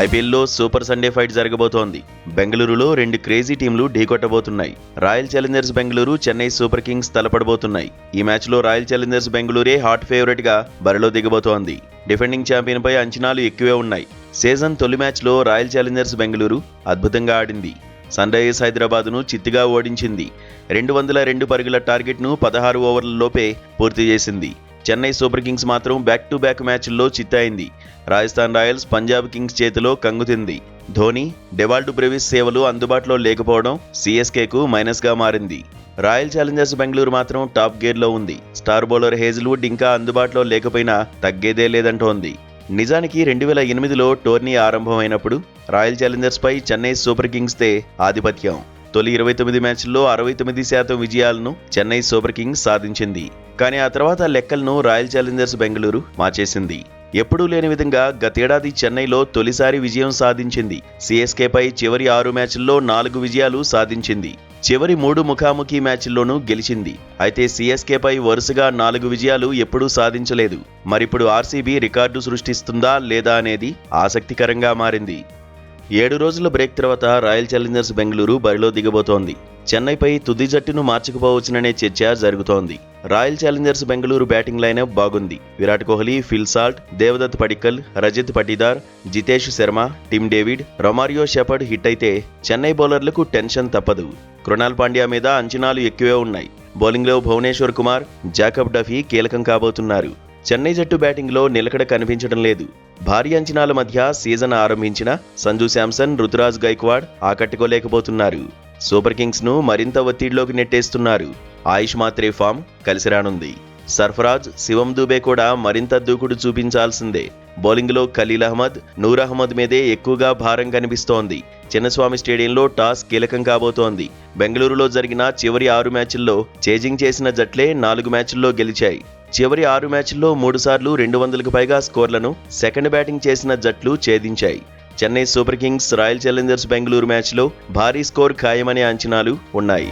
ఐపీఎల్లో super Sunday fight జరగబోతోంది. బెంగళూరులో 2 క్రేజీ టీంలు ఢీకొట్టబోతున్నాయి. Royal Challengers Bengaluru, Chennai Super Kings తలపడబోతున్నాయి. ఈ మ్యాచ్లో రాయల్ ఛాలెంజర్స్ బెంగళూరే హాట్ ఫేవరెట్ గా బరిలో దిగబోతోంది. డిఫెండింగ్ ఛాంపియన్ పై అంచనాలు ఎక్కువే ఉన్నాయి. సీజన్ తొలి మ్యాచ్లో రాయల్ ఛాలెంజర్స్ బెంగళూరు అద్భుతంగా ఆడింది. సన్ రైజర్స్ హైదరాబాద్ను చిత్తుగా ఓడించింది. 202 పరుగుల టార్గెట్ను 16 ఓవర్లలోపే పూర్తి చేసింది. చెన్నై సూపర్ కింగ్స్ మాత్రం బ్యాక్ టు బ్యాక్ మ్యాచ్ల్లో చిత్తయింది. రాజస్థాన్ రాయల్స్ పంజాబ్ కింగ్స్ చేతిలో కంగుతింది. ధోని, డెవాల్డ్ బ్రెవిస్ సేవలు అందుబాటులో లేకపోవడం సీఎస్కేకు మైనస్గా మారింది. రాయల్ ఛాలెంజర్స్ బెంగళూరు మాత్రం టాప్ గేర్లో ఉంది. స్టార్ బౌలర్ హేజిల్వుడ్ ఇంకా అందుబాటులో లేకపోయినా తగ్గేదే లేదంటోంది. నిజానికి 2008లో టోర్నీ ఆరంభమైనప్పుడు రాయల్ ఛాలెంజర్స్ పై చెన్నై సూపర్ కింగ్స్దే ఆధిపత్యం. తొలి 29 మ్యాచ్ల్లో 69% విజయాలను చెన్నై సూపర్ కింగ్స్ సాధించింది. కానీ ఆ తర్వాత లెక్కలను రాయల్ ఛాలెంజర్స్ బెంగళూరు మార్చేసింది. ఎప్పుడూ లేని విధంగా గతేడాది చెన్నైలో తొలిసారి విజయం సాధించింది. సీఎస్కేపై చివరి 6 మ్యాచ్ల్లో 4 విజయాలు సాధించింది. చివరి 3 ముఖాముఖీ మ్యాచ్ల్లోనూ గెలిచింది. అయితే సీఎస్కేపై వరుసగా 4 విజయాలు ఎప్పుడూ సాధించలేదు. మరిప్పుడు ఆర్సీబీ రికార్డు సృష్టిస్తుందా లేదా అనేది ఆసక్తికరంగా మారింది. 7 రోజుల బ్రేక్ తర్వాత రాయల్ ఛాలెంజర్స్ బెంగళూరు బరిలో దిగబోతోంది. చెన్నైపై తుది జట్టును మార్చుకుపోవచ్చుననే చర్చ జరుగుతోంది. Royal Challengers Bengaluru batting lineup బాగుంది. Virat Kohli, Phil Salt, Devdutt Padikkal, Rajat Patidar, Jitesh Sharma, Tim David, Romario Shepherd hit అయితే చెన్నై బౌలర్లకు టెన్షన్ తప్పదు. కృణాల్ పాండ్యా మీద అంచనాలు ఎక్కువే ఉన్నాయి. బౌలింగ్లో భువనేశ్వర్ కుమార్, జాకబ్ డఫీ కీలకం కాబోతున్నారు. చెన్నై జట్టు బ్యాటింగ్లో నిలకడ కనిపించడం లేదు. భారీ అంచనాల మధ్య సీజన్ ఆరంభించిన సంజు శాంసన్, రుతురాజ్ గైక్వాడ్ ఆకట్టుకోలేకపోతున్నారు. సూపర్ కింగ్స్ ను మరింత ఒత్తిడిలోకి నెట్టేస్తున్నారు. ఆయుష్ మాత్రే ఫామ్ కలిసిరానుంది. సర్ఫరాజ్, శివం దూబే కూడా మరింత దూకుడు చూపించాల్సిందే. బౌలింగ్లో ఖలీల్ అహ్మద్, నూర్ అహ్మద్ మీదే ఎక్కువగా భారం కనిపిస్తోంది. చిన్నస్వామి స్టేడియంలో టాస్ కీలకం కాబోతోంది. బెంగళూరులో జరిగిన చివరి 6 మ్యాచ్ల్లో చేజింగ్ చేసిన జట్లే 4 మ్యాచ్ల్లో గెలిచాయి. చివరి 6 మ్యాచ్ల్లో 3 సార్లు 200కు పైగా స్కోర్లను సెకండ్ బ్యాటింగ్ చేసిన జట్లు ఛేదించాయి. Chennai Super Kings Royal Challengers Bengaluru మ్యాచ్లో భారీ స్కోర్ ఖాయమనే అంచనాలు ఉన్నాయి.